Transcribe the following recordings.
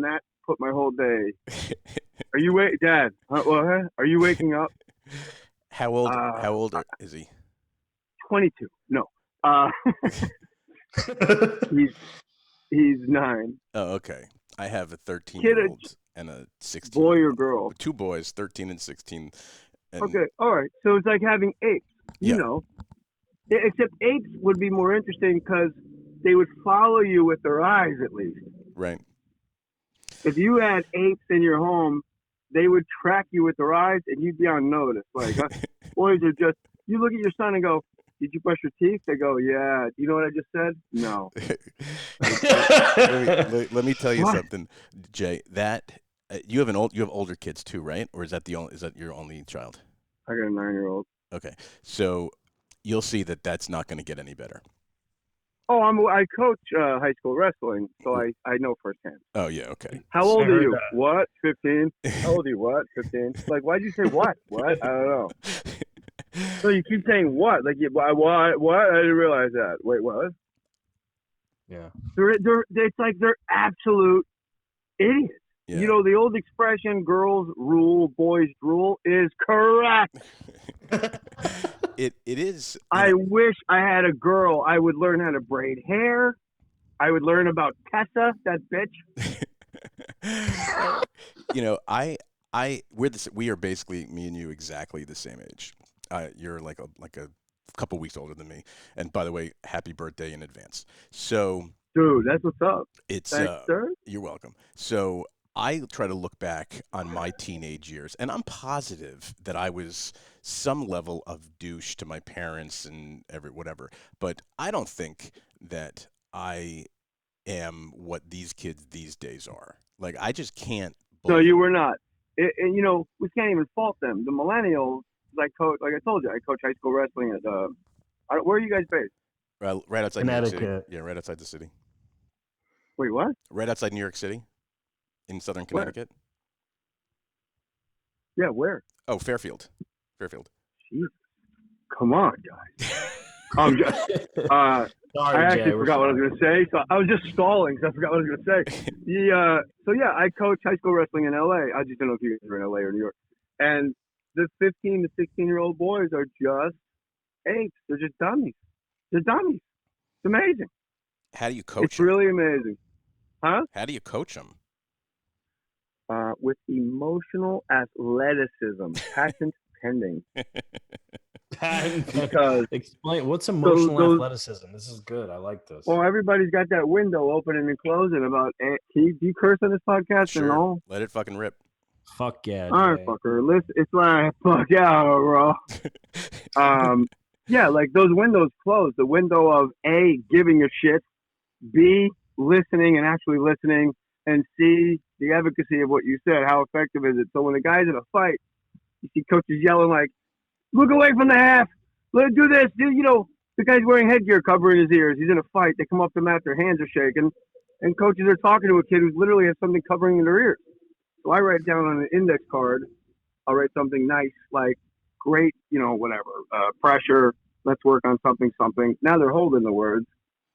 that put my whole day. Are you Dad? What? Are you waking up? How old? Uh, How old is he? 22. No. Uh, he's he's 9. Oh, okay. I have a Kid, 13-year-old and a boy or 16-year-old. girl? Two boys, 13 and 16. And Okay, all right. So it's like having apes. You yeah, know, except apes would be more interesting because they would follow you with their eyes at least. right. If you had apes in your home, they would track you with their eyes, and you'd be on notice. Like boys are just. You look at your son and go, "Did you brush your teeth?" They go, "Yeah." Do you know what I just said? No. Let me tell you What? something, Jay. That you have older kids too, right? Or is that your only child? I got a 9-year-old. Okay, so you'll see that that's not going to get any better. Oh, I coach high school wrestling, so I know firsthand. Oh yeah, okay. How old are you? that. What? 15? How old are you? What? 15? Like, why'd you say what? What? I don't know. So you keep saying what? Like, what? I didn't realize that. Wait, what? Yeah. It's like they're absolute idiots. Yeah. You know, the old expression, girls rule, boys drool, is correct. It is. I wish I had a girl. I would learn how to braid hair. I would learn about Tessa, that bitch. We are basically, me and you, exactly the same age. You're like a couple weeks older than me, and by the way, happy birthday in advance. So, dude, that's what's up. It's Thanks, sir. You're welcome. So I try to look back on my teenage years, and I'm positive that I was some level of douche to my parents and whatever. But I don't think that I am what these kids these days are. Like, I just can't. No, you were not. And we can't even fault them. The millennials, like I told you, I coach high school wrestling at. Where are you guys based? Right outside New York City. Yeah, right outside the city. Wait, what? Right outside New York City, in southern Connecticut. Yeah, where? Oh, Fairfield. Jesus. Come on, guys. I'm just. Sorry, I actually forgot what I was going to say, so I was just stalling because I forgot what I was going to say. So yeah, I coach high school wrestling in LA. I just don't know if you guys are in LA or New York. And the 15 to 16-year-old boys are just apes. They're just dummies. They're dummies. It's amazing. How do you coach It's really amazing. Huh? How do you coach them? With emotional athleticism, patent pending. Because explain what's emotional athleticism. This is good. I like this. Well, everybody's got that window opening and closing about. Can you curse on this podcast? Sure. No? Let it fucking rip. Fuck yeah. All right, fucker. Listen, it's like fuck yeah, bro. Yeah, like those windows close. The window of A, giving a shit, B, listening and actually listening, and C, the efficacy of what you said. How effective is it? So when the guy's in a fight, you see coaches yelling like, "Look away from the half. Let's do this." The guy's wearing headgear covering his ears. He's in a fight. They come up to him after, hands are shaking, and coaches are talking to a kid who's literally has something covering their ears. So I write down on an index card. I'll write something nice like, "Great, whatever. Pressure. Let's work on something. Now they're holding the words.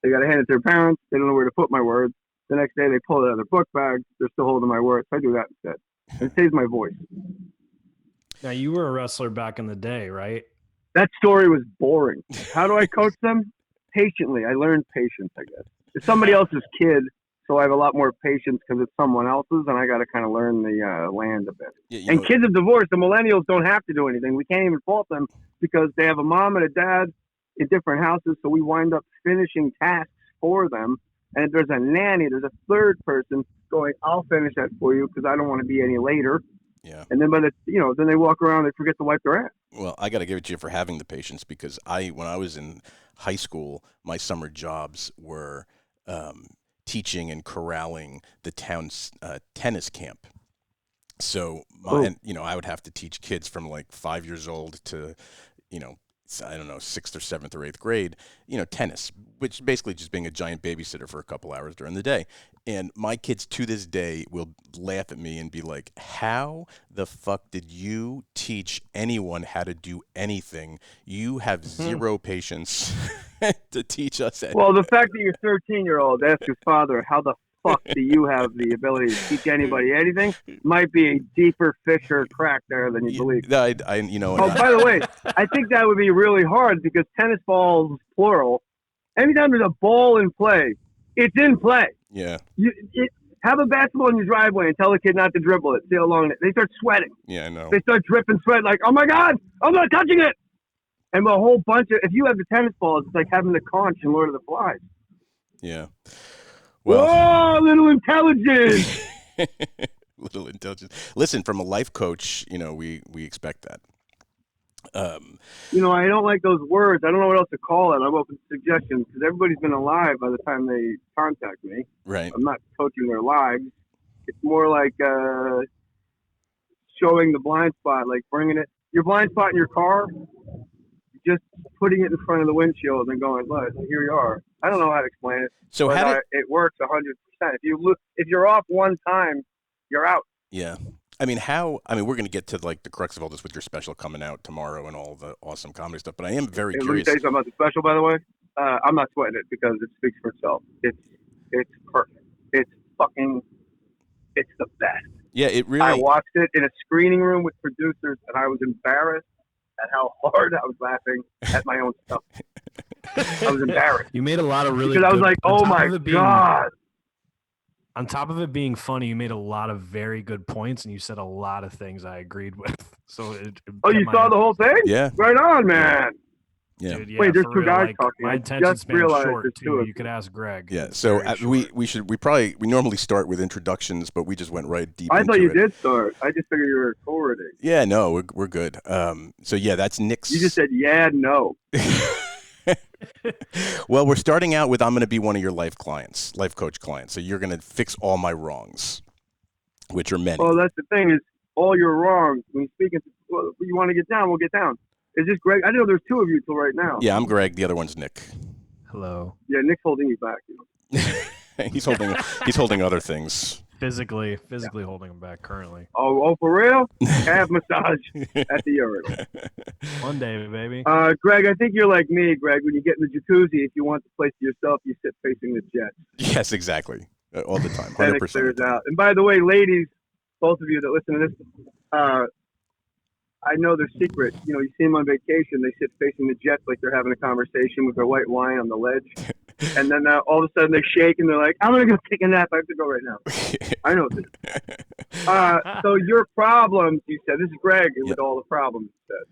They got to hand it to their parents. They don't know where to put my words. The next day they pull it out of their book bag. They're still holding my words. I do that instead. It saves my voice. Now, you were a wrestler back in the day, right? That story was boring. How do I coach them? Patiently. I learned patience, I guess. It's somebody else's kid, so I have a lot more patience because it's someone else's, and I got to kind of learn the land a bit. Yeah, kids of divorce, the millennials don't have to do anything. We can't even fault them because they have a mom and a dad in different houses, so we wind up finishing tasks for them. And if there's a nanny, there's a third person going, "I'll finish that for you because I don't want to be any later." Yeah. And then then they walk around, they forget to wipe their ass. Well, I got to give it to you for having the patience because when I was in high school, my summer jobs were teaching and corralling the town's tennis camp. So I would have to teach kids from like 5 years old to, I don't know, 6th or 7th or 8th grade, tennis, which is basically just being a giant babysitter for a couple hours during the day. And my kids to this day will laugh at me and be like, "How the fuck did you teach anyone how to do anything? You have zero patience to teach us anything." Well, the fact that your 13-year-old asked his father, "How the fuck do you have the ability to teach anybody anything? Might be a deeper Fisher crack there than you believe. Oh, By the way, I think that would be really hard because tennis balls, plural, anytime there's a ball in play, it's in play. Yeah. Have a basketball in your driveway and tell the kid not to dribble it. See how long they start sweating. Yeah, I know. They start dripping sweat like, oh my God, I'm not touching it. And a whole bunch of, if you have the tennis balls, it's like having the conch in Lord of the Flies. Yeah. Well, whoa, little intelligence. little intelligence. Listen, from a life coach, we expect that. I don't like those words. I don't know what else to call it. I'm open to suggestions because everybody's been alive by the time they contact me. Right. I'm not coaching their lives. It's more like showing the blind spot, like bringing it, your blind spot in your car, just putting it in front of the windshield and going, look, here you are. I don't know how to explain it. So but it works 100%. If you're off one time, you're out. Yeah. We're going to get to like the crux of all this with your special coming out tomorrow and all the awesome comedy stuff, but I am very curious. Let me tell you something about the special, by the way. I'm not sweating it because it speaks for itself. It's perfect. It's the best. Yeah, it really. I watched it in a screening room with producers, and I was embarrassed at how hard I was laughing at my own stuff. I was embarrassed. You made a lot of really because I was like, oh my God. On top of it being funny, you made a lot of very good points, and you said a lot of things I agreed with. So you saw the whole thing? Yeah. Right on, man. Yeah. Dude, wait, there's two guys talking. My attention span's short too. You could ask Greg. Yeah. So we normally start with introductions, but we just went right deep. I thought you did start. I just figured you were recording. Yeah. No, we're good. So yeah, that's Nick's. You just said no. Well, we're starting out with I'm going to be one of your life coach clients. So you're going to fix all my wrongs, which are many. Well, that's the thing is all your wrongs. When you speak, you want to get down, we'll get down. Is this Greg? I didn't know there's two of you till right now. Yeah, I'm Greg. The other one's Nick. Hello. Yeah, Nick's holding you back. He's holding other things. Physically holding him back currently. Oh, for real? Calf massage at the urinal. One day, baby. Greg, I think you're like me, Greg. When you get in the jacuzzi, if you want the place to yourself, you sit facing the jet. Yes, exactly. All the time. 100%. Then it clears out. And by the way, ladies, both of you that listen to this, I know their secret. You see them on vacation. They sit facing the jets like they're having a conversation with their white wine on the ledge. And then all of a sudden they shake and they're like, I'm going to go take a nap. I have to go right now. I know this. So your problems, you said, this is Greg with all the problems, you said.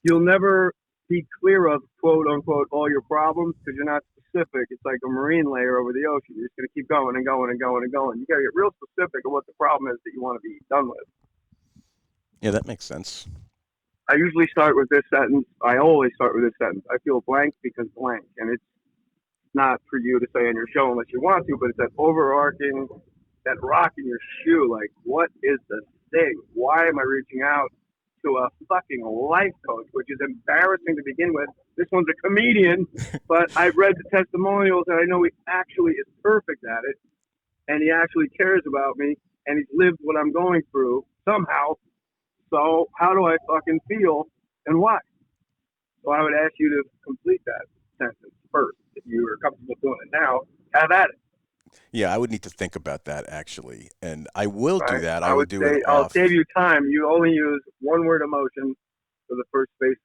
You'll never be clear of, quote, unquote, all your problems because you're not specific. It's like a marine layer over the ocean. You're just going to keep going and going and going and going. You got to get real specific of what the problem is that you want to be done with. Yeah, that makes sense. I usually start with this sentence. I always start with this sentence. I feel blank because blank. And it's not for you to say on your show unless you want to, but it's that overarching, that rock in your shoe. Like, what is the thing? Why am I reaching out to a fucking life coach, which is embarrassing to begin with? This one's a comedian, but I've read the testimonials and I know he actually is perfect at it. And he actually cares about me and he's lived what I'm going through somehow. So how do I fucking feel and why? So I would ask you to complete that sentence first. If you are comfortable doing it now, have at it. Yeah, I would need to think about that actually. And I will do that. I would do it. I'll save you time. You only use one word emotion for the first space,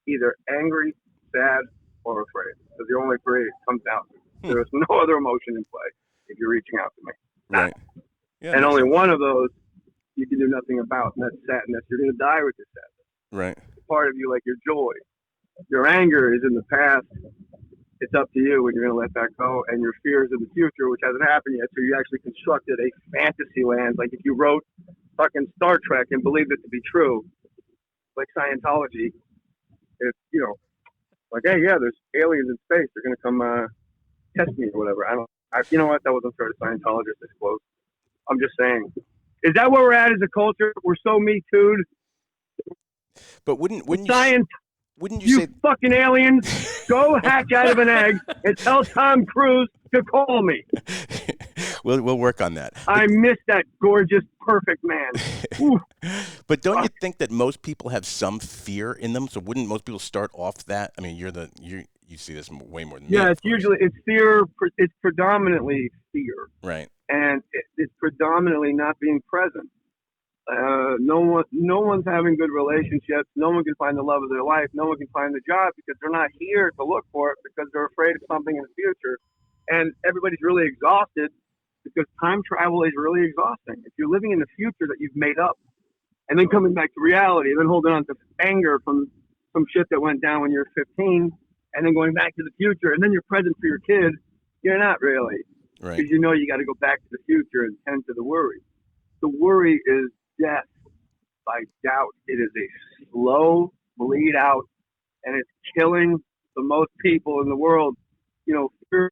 either angry, sad, or afraid. Because the only three it comes down to. There's no other emotion in play if you're reaching out to me. Right. Yeah, and only one of those you can do nothing about, and that's sadness. You're going to die with your sadness. Right. It's part of you, like your joy. Your anger is in the past. It's up to you when you're going to let that go. And your fears in the future, which hasn't happened yet. So you actually constructed a fantasy land. Like if you wrote fucking Star Trek and believed it to be true, like Scientology, if, like, hey, yeah, there's aliens in space. They're going to come test me or whatever. You know what? That wasn't fair to Scientologists, I suppose. I'm just saying. Is that where we're at as a culture? We're so Me Too'd. But wouldn't you say fucking aliens go hatch out of an egg and tell Tom Cruise to call me? We'll work on that. I miss that gorgeous, perfect man. But don't you think that most people have some fear in them? So wouldn't most people start off that? I mean, you see this way more than me. Yeah, it's fear. It's predominantly fear, Right. and it's predominantly not being present. No one's having good relationships. No one can find the love of their life. No one can find the job because they're not here to look for it because they're afraid of something in the future. And everybody's really exhausted because time travel is really exhausting. If you're living in the future that you've made up and then coming back to reality and then holding on to anger from some shit that went down when you were 15 and then going back to the future and then you're present for your kid, you're not really. Right. Because you know you got to go back to the future and tend to the worry. The worry is death by doubt. It is a slow bleed out, and it's killing the most people in the world. You know, fear,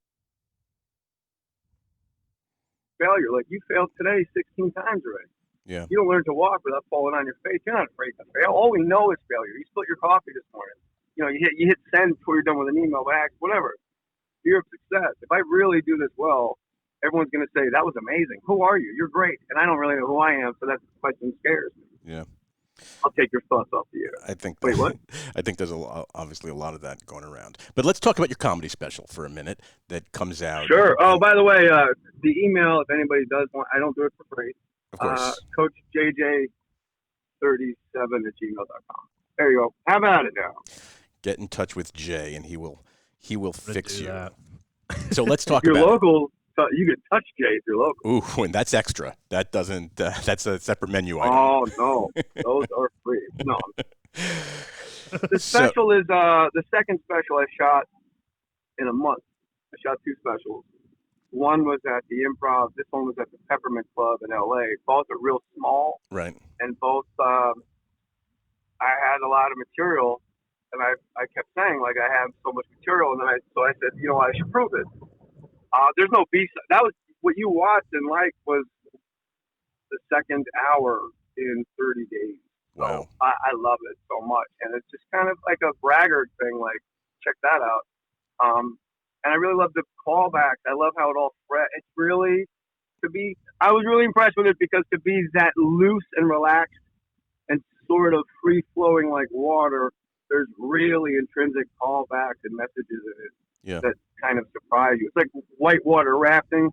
failure. Like you failed today 16 times already. Yeah. You don't learn to walk without falling on your face. You're not afraid to fail. All we know is failure. You spilled your coffee this morning. You know, you hit send before you're done with an email back, whatever. Fear of success. If I really do this well, everyone's going to say, that was amazing. Who are you? You're great. And I don't really know who I am, so that question scares me. Yeah. I'll take your thoughts off the air. I think. Wait, what? I think there's obviously a lot of that going around. But let's talk about your comedy special for a minute that comes out. Sure. Oh, by the way, the email, if anybody does want, I don't do it for free. Of course. CoachJJ37@gmail.com. There you go. How about it now? Get in touch with Jay, and he will fix you. That. So let's talk if you're about local. You can touch Jay if you're local. Ooh, and that's extra. That doesn't. That's a separate menu item. Oh no, those are free. No. The special is the second special I shot in a month. I shot two specials. One was at the Improv. This one was at the Peppermint Club in LA. Both are real small. Right. And both, I had a lot of material, and I kept saying like I have so much material, and then I said, you know, I should prove it. There's no B-side. That was what you watched and liked was the second hour in 30 days. Wow. So I love it so much, and it's just kind of like a braggart thing. Like, check that out. And I really love the callbacks. I love how it all spread. It's really I was really impressed with it because to be that loose and relaxed and sort of free flowing like water, there's really intrinsic callbacks and messages in it. Yeah. That kind of surprise you. It's like whitewater rafting,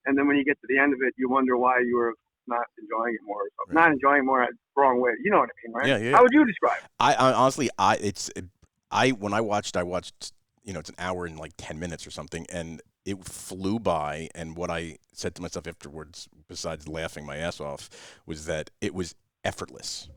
and then when you get to the end of it, you wonder why you were not enjoying it more. Or something. Right. Not enjoying it more, wrong way. You know what I mean, right? Yeah, yeah. How would you describe it? I honestly, when I watched, you know, it's an hour and like 10 minutes or something, and it flew by. And what I said to myself afterwards, besides laughing my ass off, was that it was effortless.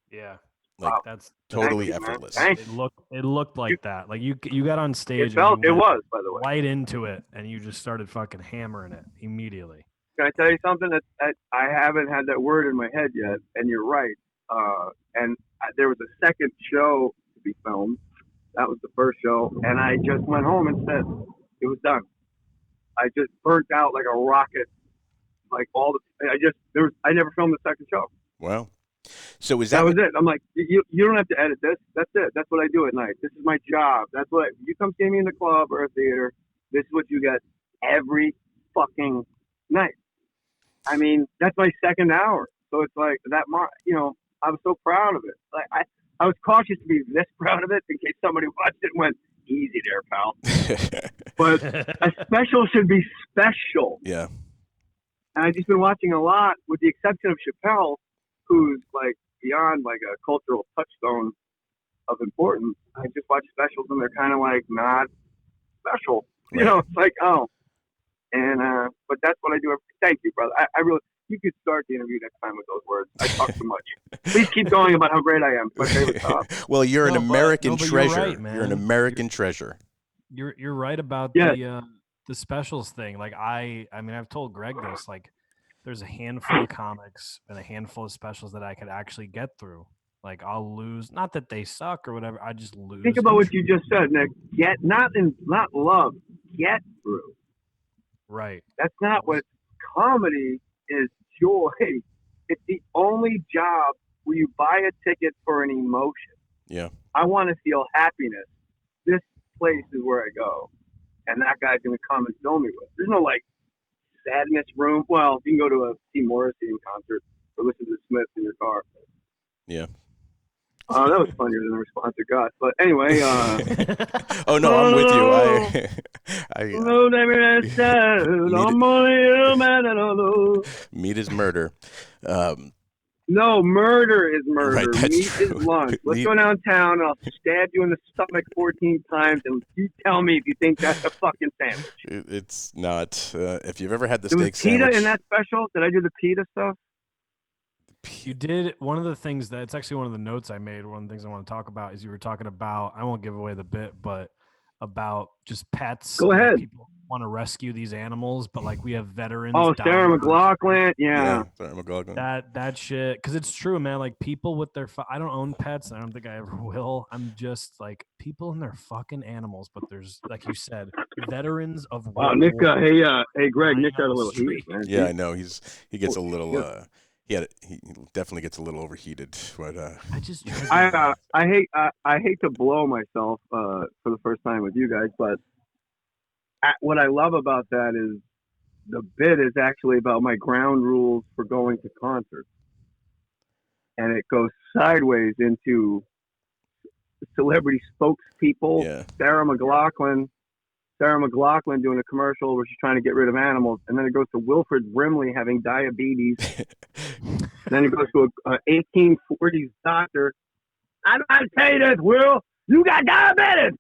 Yeah. Like that's totally effortless. It looked like that. Like you got on stage. It was, by the way. Right into it, and you just started fucking hammering it immediately. Can I tell you something? That I haven't had that word in my head yet, and you're right. There was a second show to be filmed. That was the first show, and I just went home and said it was done. I just burnt out like a rocket. Like I never filmed the second show. Wow. So that was it. I'm like, you don't have to edit this. That's it. That's what I do at night. This is my job. That's what you come see me in the club or a theater. This is what you get every fucking night. I mean, that's my second hour. So it's like that. You know, I was so proud of it. Like I was cautious to be this proud of it in case somebody watched it and went, easy there, pal. But a special should be special. Yeah. And I've just been watching a lot, with the exception of Chappelle, who's like beyond like a cultural touchstone of importance. I just watch specials and they're kind of like not special. Right. You know, it's like, oh. And, but that's what I do. Thank you, brother. I really, you could start the interview next time with those words. I talk too much. Please keep going about how great I am. My favorite job. Well, you're an American treasure. You're right, man. You're an American treasure. You're right about the specials thing. Like I mean, I've told Greg this, like, there's a handful of comics and a handful of specials that I could actually get through. Like I'll lose, not that they suck or whatever. I just lose. Think about what you just said, Nick. Not love. Get through. Right. That's not what comedy is. Joy. It's the only job where you buy a ticket for an emotion. Yeah. I want to feel happiness. This place is where I go, and that guy's gonna come and fill me with. There's no like sadness room. Well, you can go to a T. Morrissey concert or listen to the Smiths in your car. Yeah. That was funnier than the response I got. But anyway, oh no, I'm with you. I'm only human and I know. Meat is murder. No, murder is murder. Right, that's Meat true. is lunch. Let's go downtown and I'll stab you in the stomach 14 times and you tell me if you think that's a fucking sandwich. It's not. If you've ever had the There was steak pita sandwich. in that special. Did I do the pita stuff? You did one of the things that it's actually one of the notes I made. One of the things I want to talk about is you were talking about, I won't give away the bit, but about just pets. Go ahead. People want to rescue these animals, but like we have veterans. Oh, Sarah McLachlan. Yeah. Sarah McLachlan. That shit. Because it's true, man. Like people with their, I don't own pets. And I don't think I ever will. I'm just like people and their fucking animals. But there's, like you said, veterans of war. Wow, Nick. Hey, Greg. Nick got a little heat, man. Yeah, I know. He gets a little. He definitely gets a little overheated, but I hate to blow myself for the first time with you guys, but what I love about that is the bit is actually about my ground rules for going to concerts, and it goes sideways into celebrity spokespeople. Yeah. Sarah McLachlan doing a commercial where she's trying to get rid of animals, and then it goes to Wilfred Brimley having diabetes. Then it goes to a 1840s doctor. I gotta tell you this, Will, you got diabetes.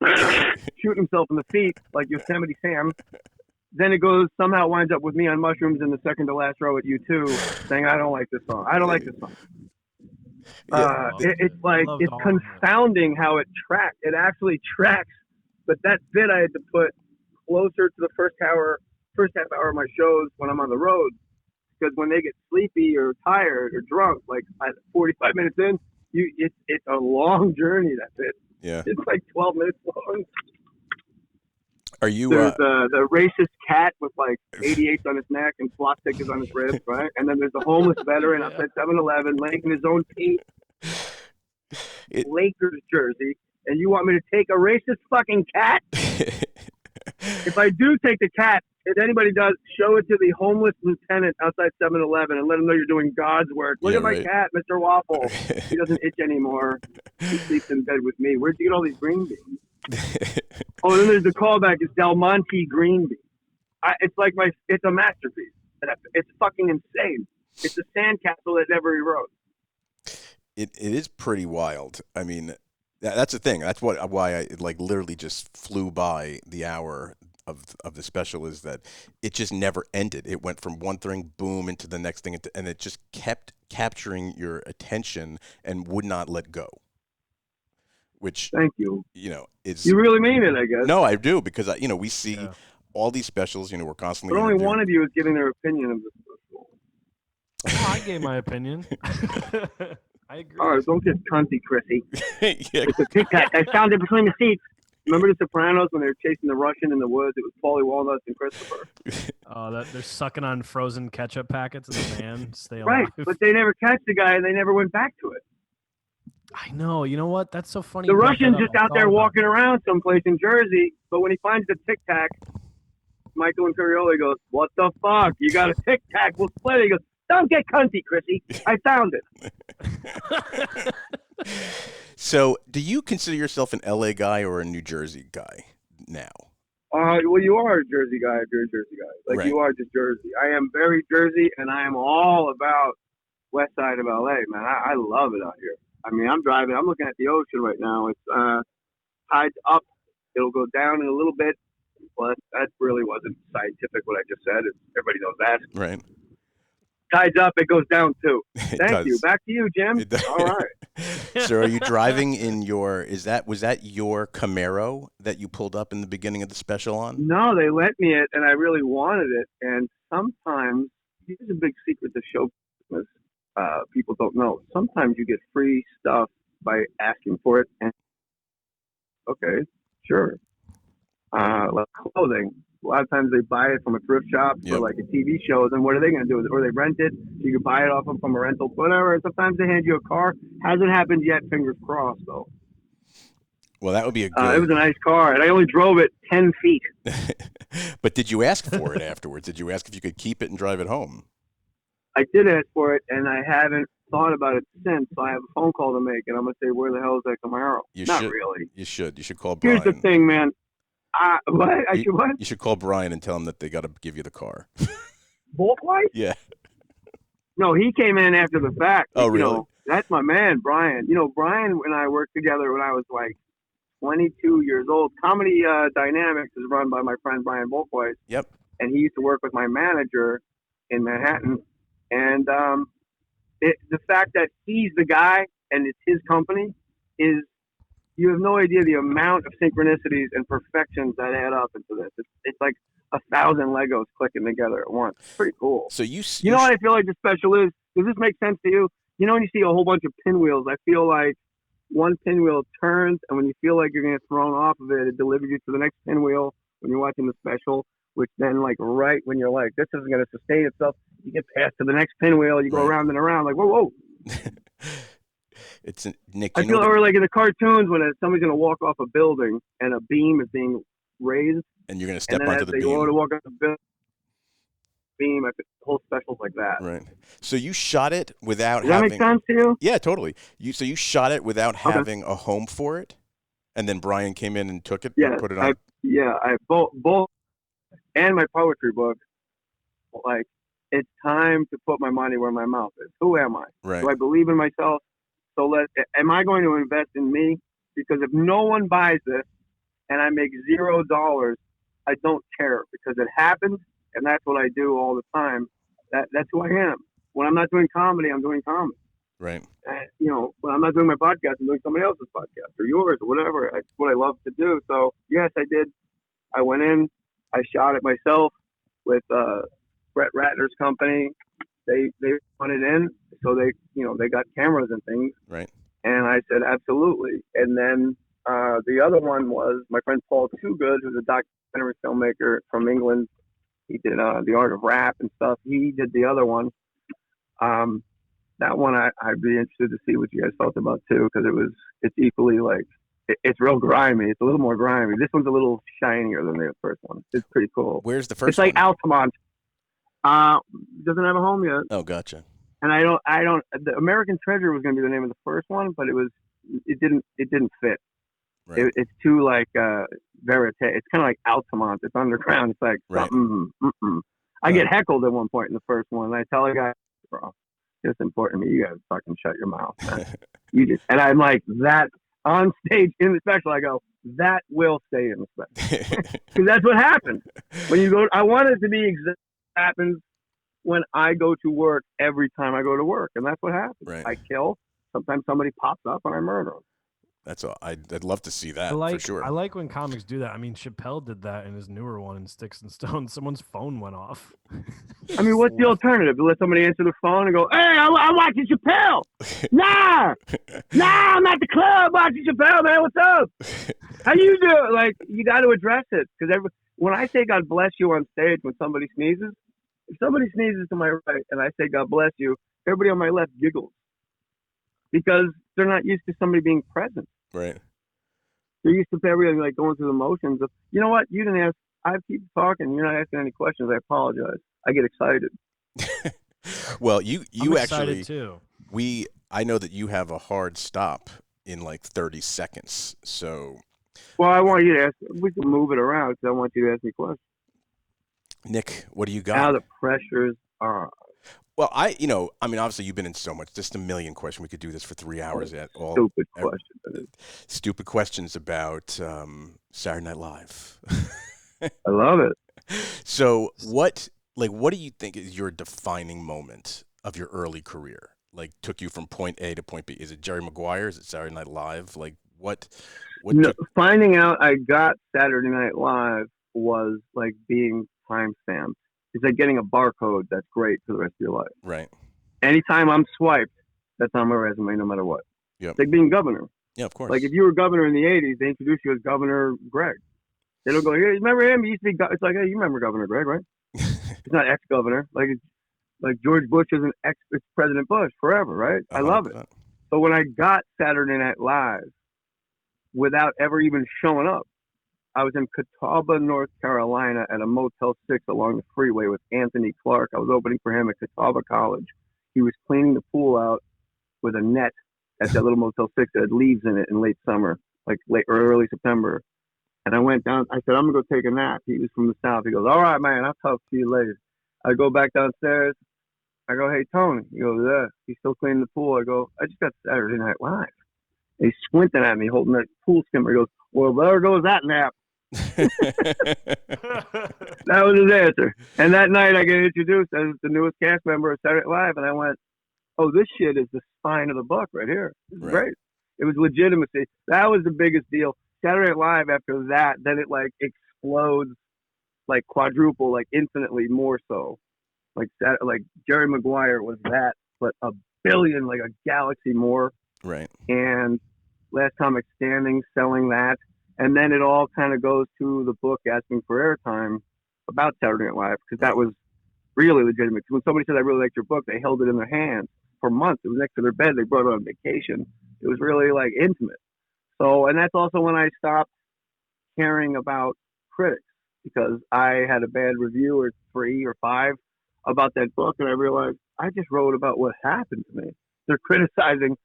Shooting himself in the feet like Yosemite Sam. Then it somehow winds up with me on mushrooms in the second to last row at U2 saying, I don't like this song. It's confounding how it tracks. It actually tracks. But that bit I had to put closer to the first half hour of my shows when I'm on the road, because when they get sleepy or tired or drunk, like 45 minutes in, it's a long journey. That bit. Yeah. It's like 12 minutes long. Are you? There's the racist cat with like 88s on his neck and slot stickers on his wrist, right? And then there's the homeless veteran outside 7-Eleven laying in his own pink Lakers jersey. And you want me to take a racist fucking cat? If I do take the cat, if anybody does, show it to the homeless lieutenant outside 7-Eleven and let him know you're doing God's work. Look at my cat, Mr. Waffle. He doesn't itch anymore. He sleeps in bed with me. Where'd you get all these green beans? Oh, then there's the callback. It's Del Monte green beans. It's a masterpiece. It's fucking insane. It's a sandcastle that never erodes. It is pretty wild. I mean, that's the thing. That's why I literally just flew by the hour of the special, is that it just never ended. It went from one thing, boom, into the next thing, and it just kept capturing your attention and would not let go. Which, thank you. Is you really mean it? I guess. No, I do, because we see all these specials. We're constantly. But only one of you is giving their opinion of the special. I gave my opinion. I agree. All right, don't get cunty, Chrissy. Yeah. It's a Tic Tac. I found it between the seats. Remember The Sopranos when they were chasing the Russian in the woods? It was Paulie Walnuts and Christopher. Oh, they're sucking on frozen ketchup packets in the van. Stay alive. Right, but they never catch the guy, and they never went back to it. I know. You know what? That's so funny. The Russian's just out there walking around someplace in Jersey, but when he finds the Tic Tac, Michael Imperioli goes, "What the fuck? You got a Tic Tac? We'll split it." He goes, "Don't get cunty, Chrissy. I found it." So, do you consider yourself an LA guy or a New Jersey guy now? Well, you are a Jersey guy if you're a Jersey guy. Right. You are just Jersey. I am very Jersey, and I am all about west side of LA, man. I love it out here. I mean, I'm driving. I'm looking at the ocean right now. It's tides up. It'll go down in a little bit. Well, that really wasn't scientific what I just said. Everybody knows that. Right. Tides up, it goes down too. Thank you. Back to you, Jim. All right. So, are you driving in your? Was that your Camaro that you pulled up in the beginning of the special on? No, they lent me it, and I really wanted it. And sometimes, here's a big secret to show business. People don't know. Sometimes you get free stuff by asking for it. And okay, sure. Like clothing. A lot of times they buy it from a thrift shop for like a TV show. Then what are they going to do with it? Or they rent it. So you can buy it off them from a rental, whatever. And sometimes they hand you a car. Hasn't happened yet. Fingers crossed, though. Well, that would be a good. It was a nice car, and I only drove it 10 feet. But did you ask for it afterwards? Did you ask if you could keep it and drive it home? I did ask for it, and I haven't thought about it since. So I have a phone call to make, and I'm gonna say, "Where the hell is that Camaro?" You Not should. really. You should. You should call Here's the Brian. thing, man. What? I You, should what? you should call Brian and tell him that they got to give you the car. Both white? Yeah. No, he came in after the fact. Oh, You really? know, that's my man, Brian. You know, Brian and I worked together when I was like 22 years old. Comedy Dynamics is run by my friend Brian Boltweiss, Yep. and he used to work with my manager in Manhattan. And the fact that he's the guy and it's his company is, you have no idea the amount of synchronicities and perfections that add up into this. It's like 1,000 Legos clicking together at once. It's pretty cool. So you know what I feel like the special is? Does this make sense to you? You know when you see a whole bunch of pinwheels, I feel like one pinwheel turns, and when you feel like you're going to get thrown off of it, it delivers you to the next pinwheel when you're watching the special, which then, like, right when you're like, this isn't going to sustain itself, you get passed to the next pinwheel, you go Right. around and around, like, whoa. It's Nick. I feel or like in the cartoons when somebody's going to walk off a building and a beam is being raised, and you're going to step and then onto as the they go beam. to walk off the beam, I feel the whole special's like that. Right. So you shot it without Does that having. make sense to you? Yeah, totally. So you shot it without Okay. having a home for it, and then Brian came in and took it. Yeah, and put it on. I both, and my poetry book. Like, it's time to put my money where my mouth is. Who am I? Right. Do I believe in myself? So am I going to invest in me? Because if no one buys this and I make $0, I don't care, because it happens, and that's what I do all the time. That's who I am. When I'm not doing comedy, I'm doing comedy. Right. You know, when I'm not doing my podcast, I'm doing somebody else's podcast or yours or whatever. That's what I love to do. So yes, I did. I went in, I shot it myself with Brett Ratner's company. They wanted in, so they got cameras and things. Right. And I said absolutely. And then the other one was my friend Paul Toogood, who's a documentary filmmaker from England. He did The Art of Rap and stuff. He did the other one. That one I'd be interested to see what you guys felt about too, because it's equally like it's real grimy. It's a little more grimy. This one's a little shinier than the first one. It's pretty cool. Where's the first? It's like one? Altamont. Doesn't have a home yet. Oh, gotcha. And I don't. The American Treasure was going to be the name of the first one, but it didn't fit. Right. It's too like verite. It's kind of like Altamont. It's underground. It's like Right. I get heckled at one point in the first one, and I tell a guy, bro, it's important to me. You guys fucking shut your mouth. And I'm like that on stage in the special. I go, that will stay in the special, because that's what happens when you go. I want it to be exactly what happens when I go to work every time I go to work, and that's what happens. Right. I kill. Sometimes somebody pops up and I murder them. That's all. I'd love to see that for sure. I like when comics do that. I mean, Chappelle did that in his newer one in Sticks and Stones. Someone's phone went off. I mean, what's the alternative? To let somebody answer the phone and go, "Hey, I'm watching Chappelle." Nah, I'm at the club watching Chappelle, man. What's up? How you doing? Like, you got to address it, because when I say "God bless you" on stage, when somebody sneezes, if somebody sneezes to my right and I say "God bless you," everybody on my left giggles, because they're not used to somebody being present. Right. They're used to everything, like going through the motions of, you know what, you didn't ask. I keep talking. You're not asking any questions. I apologize. I get excited. Well, you I'm actually excited too. I know that you have a hard stop in like 30 seconds. So. Well, I want you to ask. We can move it around, because I want you to ask me questions. Nick, what do you got? How the pressures are. Well, obviously you've been in so much, just a million questions. We could do this for 3 hours at all. Stupid questions. Stupid questions about Saturday Night Live. I love it. So what do you think is your defining moment of your early career? Like, took you from point A to point B? Is it Jerry Maguire? Is it Saturday Night Live? Like, what No, finding out I got Saturday Night Live was like being time-stamped. It's like getting a barcode that's great for the rest of your life. Right. Anytime I'm swiped, that's on my resume, no matter what. Yep. It's like being governor. Yeah, of course. Like, if you were governor in the 80s, they introduce you as Governor Greg. They don't go, "Hey, remember him? He used to be." It's like, "Hey, you remember Governor Greg, right?" It's not ex-governor. Like George Bush is it's President Bush forever, right? 100%. I love it. So when I got Saturday Night Live, without ever even showing up, I was in Catawba, North Carolina at a Motel 6 along the freeway with Anthony Clark. I was opening for him at Catawba College. He was cleaning the pool out with a net at that little Motel 6 that had leaves in it in late summer, like late or early September. And I went down. I said, I'm going to go take a nap. He was from the South. He goes, all right, man, I'll talk to you later. I go back downstairs. I go, hey, Tony. He goes, yeah. He's still cleaning the pool. I go, I just got Saturday Night Live. He's squinting at me, holding that pool skimmer. He goes, well, there goes that nap. That was his answer. And that night I get introduced as the newest cast member of Saturday Night Live. And I went, oh, this shit is the spine of the book right here. This is great. It was legitimacy. That was the biggest deal. Saturday Night Live after that, then it like explodes, like quadruple, like infinitely more so. Like Jerry Maguire was that, but a billion, like a galaxy more. Right. And Last Comic Standing, selling that. And then it all kind of goes to the book asking for airtime about Saturday Night Live, because that was really legitimate. When somebody said, I really liked your book, they held it in their hands for months. It was next to their bed. They brought it on vacation. It was really like intimate. So, and that's also when I stopped caring about critics, because I had a bad review or 3 or 5 about that book. And I realized I just wrote about what happened to me. They're criticizing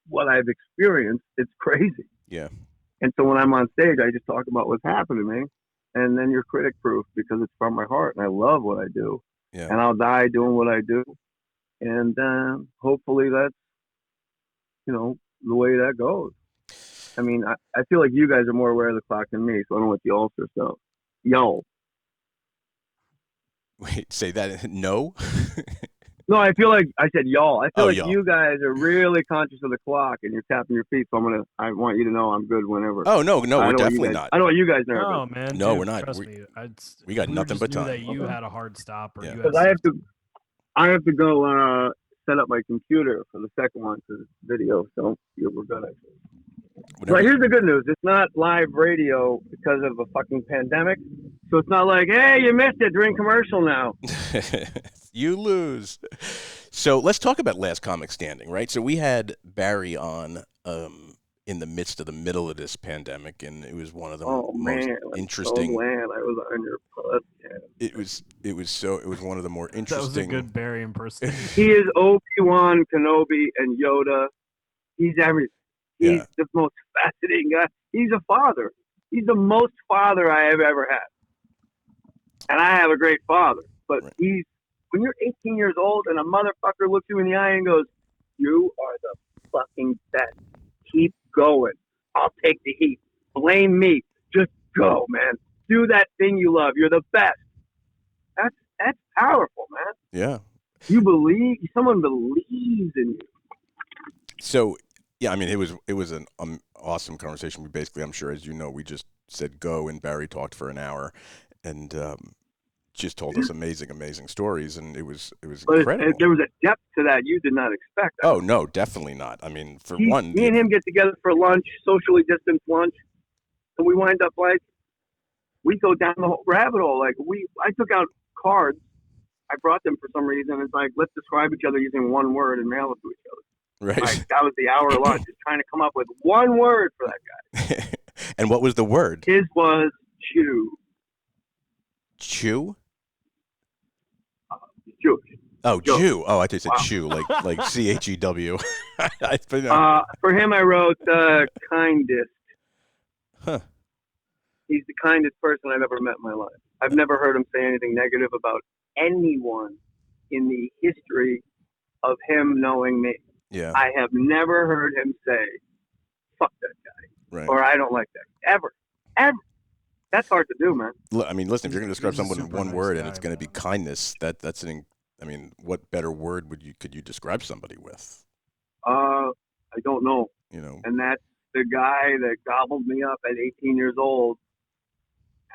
what I've experienced. It's crazy. Yeah. And so when I'm on stage, I just talk about what's happened to me, and then you're critic proof because it's from my heart and I love what I do. Yeah. And I'll die doing what I do. And hopefully that's, the way that goes. I mean, I feel like you guys are more aware of the clock than me, so I don't want the ulcer stuff. Yo. Wait, say that. No? No, I feel like I said y'all. I feel like y'all. you guys are really conscious of the clock and you're tapping your feet. So I want you to know I'm good whenever. Oh, no, we're definitely not. I don't want you guys nervous. No, man. No, dude, we're not. Trust me. We got nothing but time. That you had a hard stop, or you Because I have to go set up my computer for the second one because it's video. So we're good actually. But here's the good news. It's not live radio because of a fucking pandemic. So it's not like, hey, you missed it during commercial now. You lose. So let's talk about Last Comic Standing, right? So we had Barry on in the middle of this pandemic, and it was one of the most interesting. So glad I was on your podcast. It was one of the more interesting. That was a good Barry impersonation. He is Obi-Wan Kenobi and Yoda. He's everything. He's the most fascinating guy. He's a father. He's the most father I have ever had. And I have a great father. But when you're 18 years old and a motherfucker looks you in the eye and goes, you are the fucking best. Keep going. I'll take the heat. Blame me. Just go, man. Do that thing you love. You're the best. That's powerful, man. Yeah. Someone believes in you. So, yeah, I mean, it was an awesome conversation. We basically, I'm sure, as you know, we just said go, and Barry talked for an hour, and just told us amazing stories, and it was incredible. There was a depth to that you did not expect. Oh no, definitely not. I mean, me and him get together for lunch, socially distanced lunch, and we wind up like we go down the whole rabbit hole. Like I took out cards, I brought them for some reason. It's like, let's describe each other using one word and mail it to each other. Right. Like, that was the hour lunch, just trying to come up with one word for that guy. And what was the word? His was chew. Chew? Jewish. Oh, Jew. Oh, I thought you said chew, like CHEW. For him, I wrote kindest. Huh. He's the kindest person I've ever met in my life. I've never heard him say anything negative about anyone in the history of him knowing me. Yeah. I have never heard him say, fuck that guy. Right. Or I don't like that guy. Ever. That's hard to do, man. I mean, listen, if you're going to describe someone in one word and it's going to be man. kindness, I mean, what better word could you describe somebody with? I don't know. And that's the guy that gobbled me up at 18 years old,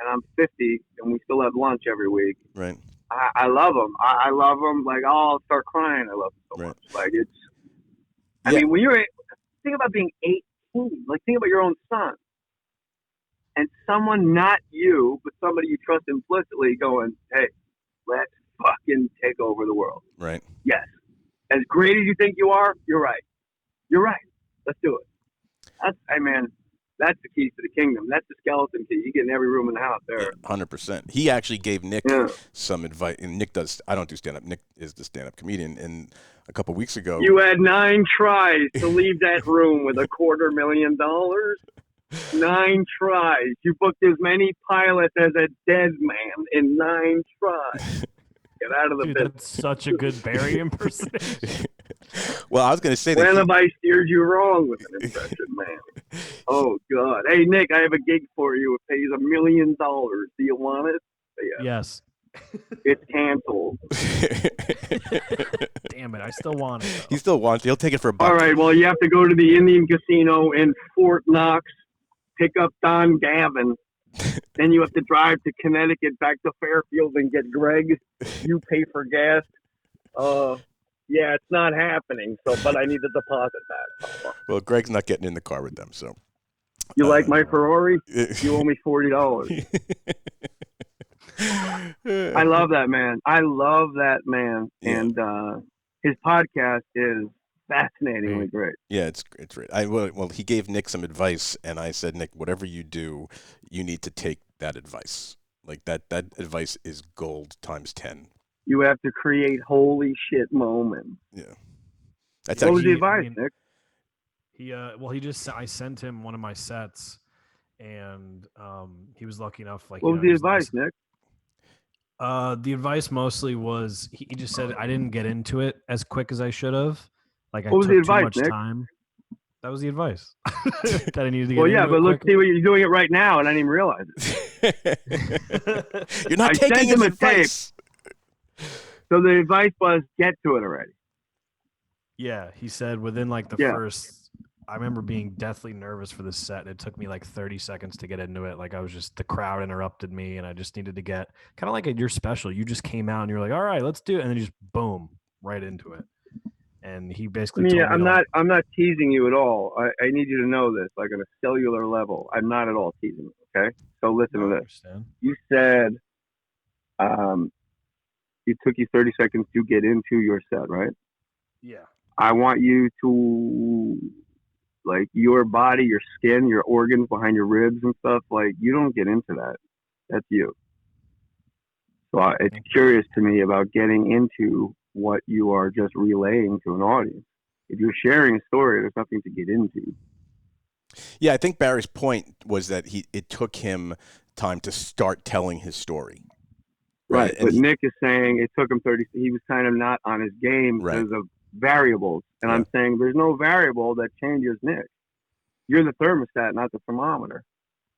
and I'm 50, and we still have lunch every week. Right. I love him. I love him. Like, I'll start crying. I love him so much. Like, I mean, when think about being 18. Like, think about your own son. And someone, not you, but somebody you trust implicitly going, hey, let's fucking take over the world. Right. Yes. As great as you think you are, you're right. You're right. Let's do it. That's the keys to the kingdom. That's the skeleton key. You get in every room in the house there. 100%. He actually gave Nick Yeah. some advice. And Nick does. I don't do stand up. Nick is the stand up comedian. And a couple weeks ago, You had 9 tries to leave that room with $250,000. 9 tries. You booked as many pilots as a dead man in 9 tries. Get out of the business. That's such a good Barry impersonation. Well, I was going to say that. When have I steered you wrong with an impression, man? Oh, God. Hey, Nick, I have a gig for you. It pays $1 million. Do you want it? Yes. It's canceled. Damn it. I still want it, though. He still wants it. He'll take it for a buck. All right, well, you have to go to the Indian Casino in Fort Knox, pick up Don Gavin. Then you have to drive to Connecticut back to Fairfield and get Greg. You pay for gas. Yeah, it's not happening. But I need the deposit back. Well, Greg's not getting in the car with them, so. You like my Ferrari? You owe me $40. I love that man. Yeah. And his podcast is fascinatingly great. Yeah, it's great. Well, he gave Nick some advice, and I said, Nick, whatever you do, you need to take that advice. Like that advice is gold times 10. You have to create holy shit moments. Yeah. That's What was actually, the advice, Nick? I sent him one of my sets, and he was lucky enough. Like, What was the advice, Nick? The advice mostly was he just said I didn't get into it as quick as I should have. Like, I What was took the too advice, much Nick? time. That was the advice that I needed to get. Well, yeah, into but it look, quicker. see what you're doing it right now, and I didn't even realize it. You're not I sent taking him his a tape. advice. So the advice was get to it already. Yeah, he said within like the Yeah. first. I remember being deathly nervous for this set, and it took me like 30 seconds to get into it. Like, the crowd interrupted me, and I just needed to get kind of like at your special. You just came out and you're like, all right, let's do it. And then you just boom, right into it. And he basically told me I'm not teasing you at all. I need you to know this, like on a cellular level. I'm not at all teasing you, okay? So listen to this. Understand. You said it took you 30 seconds to get into your set, right? Yeah. I want you to, like, your body, your skin, your organs behind your ribs and stuff, like, you don't get into that. That's you. So it's curious to me about getting into what you are just relaying to an audience. If you're sharing a story, there's nothing to get into. Yeah, I think Barry's point was that it took him time to start telling his story. Right. And But Nick is saying it took him 30. He was kind of not on his game because of variables. And I'm saying there's no variable that changes Nick. You're the thermostat, not the thermometer.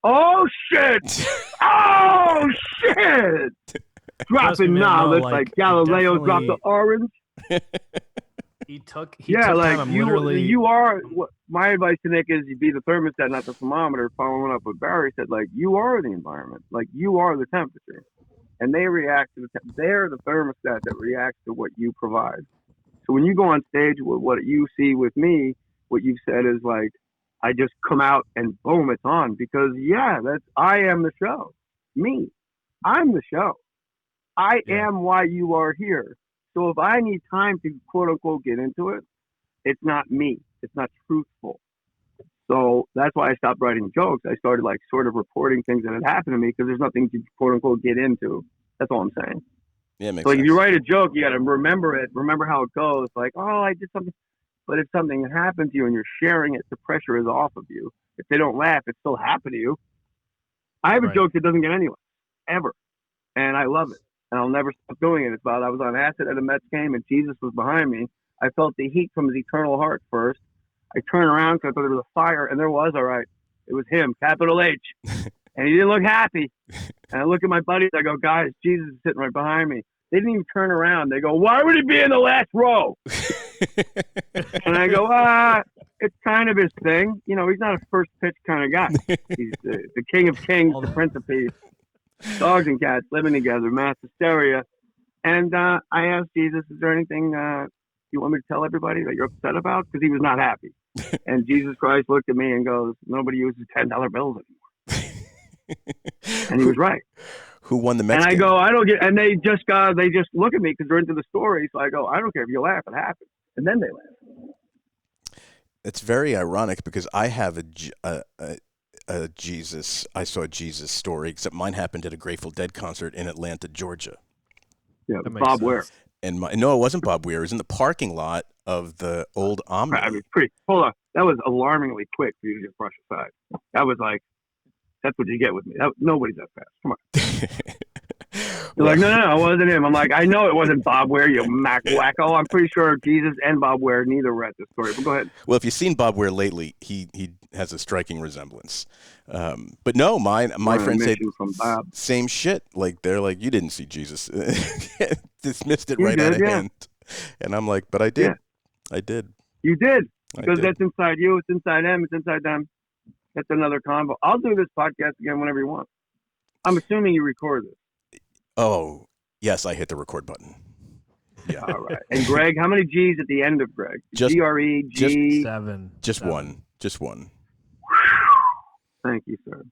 Oh, shit! Oh, shit! Dropping knowledge like Galileo dropped the orange. He took like time. you are. My advice to Nick is you be the thermostat, not the thermometer. Following up what Barry said, like you are the environment, like you are the temperature, and they react to they're the thermostat that reacts to what you provide. So when you go on stage with what you see with me, what you've said is like, I just come out and boom, it's on because I am the show. Me, I'm the show. I am why you are here. So if I need time to quote unquote get into it, it's not me. It's not truthful. So that's why I stopped writing jokes. I started like sort of reporting things that had happened to me because there's nothing to quote unquote get into. That's all I'm saying. Yeah, makes so like sense. if you write a joke, you got to remember it. Remember how it goes. Like, oh, I did something. But if something happened to you and you're sharing it, the pressure is off of you. If they don't laugh, it still happened to you. I have a joke that doesn't get anywhere, ever. And I love it. And I'll never stop doing it. It's about I was on acid at a Mets game and Jesus was behind me. I felt the heat from his eternal heart first. I turned around because I thought there was a fire, and there was, all right. It was him, capital H. And he didn't look happy. And I look at my buddies. I go, guys, Jesus is sitting right behind me. They didn't even turn around. They go, why would he be in the last row? And I go, it's kind of his thing. You know, he's not a first pitch kind of guy. He's the king of kings, the prince of peace. Dogs and cats living together, mass hysteria. And I asked Jesus, is there anything you want me to tell everybody that you're upset about? Because he was not happy. And Jesus Christ looked at me and goes, nobody uses $10 bills anymore. And he was right. Who won the Mets And I game? go, I don't get, and they just look at me because they're into the story. So I go, I don't care if you laugh, it happens. And then they laugh. It's very ironic because I have I saw a Jesus story, except mine happened at a Grateful Dead concert in Atlanta, Georgia. Yeah, That makes Bob Ware. sense. And no, it wasn't Bob Weir. It was in the parking lot of the old Omni. I mean, hold on. That was alarmingly quick for you to just brush aside. That was like, that's what you get with me. Nobody's that fast. Come on. You're like, no, it wasn't him. I'm like, I know it wasn't Bob Ware, you Mac wacko. I'm pretty sure Jesus and Bob Ware neither were at this story. But go ahead. Well, if you've seen Bob Weir lately, he has a striking resemblance. But no, my friend said from Bob. Same shit. Like they're like, you didn't see Jesus. Dismissed it You right did, out of yeah. hand. And I'm like, but I did. Yeah. I did. You did. I Because did. that's inside you. It's inside them. It's inside them. That's another combo. I'll do this podcast again whenever you want. I'm assuming you record this. Oh, yes, I hit the record button. Yeah. All right. And Greg, how many G's at the end of Greg? Just- G-R-E, G. Seven. Just one. Just one. Thank you, sir.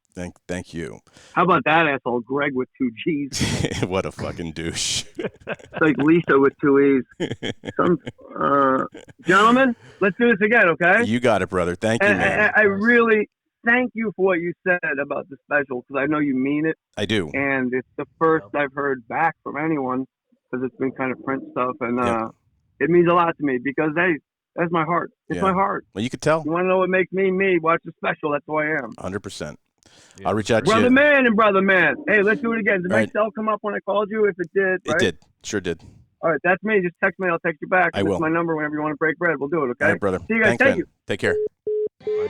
Thank you. How about that asshole, Greg with 2 G's? What a fucking douche. It's like Lisa with 2 E's. Gentlemen, let's do this again, okay? You got it, brother. Thank you, And man. I really thank you for what you said about the special, because I know you mean it, I do. and it's the first I've heard back from anyone, because it's been kind of print stuff, and Yep. it means a lot to me, because that's my heart. It's Yeah. my heart. Well, you could tell. You want to know what makes me me? Watch the special. That's who I am. 100%. Yeah, I'll reach out to Brother you. man and brother man. Hey, let's do it again. Did my Right. cell come up when I called you? If it did, right? It did. Sure did. All right, that's me. Just text me. I'll text you back. I That's will. my number whenever you want to break bread. We'll do it, okay? All right, brother. See you guys. Thanks, Thank man. you. Take care. Bye.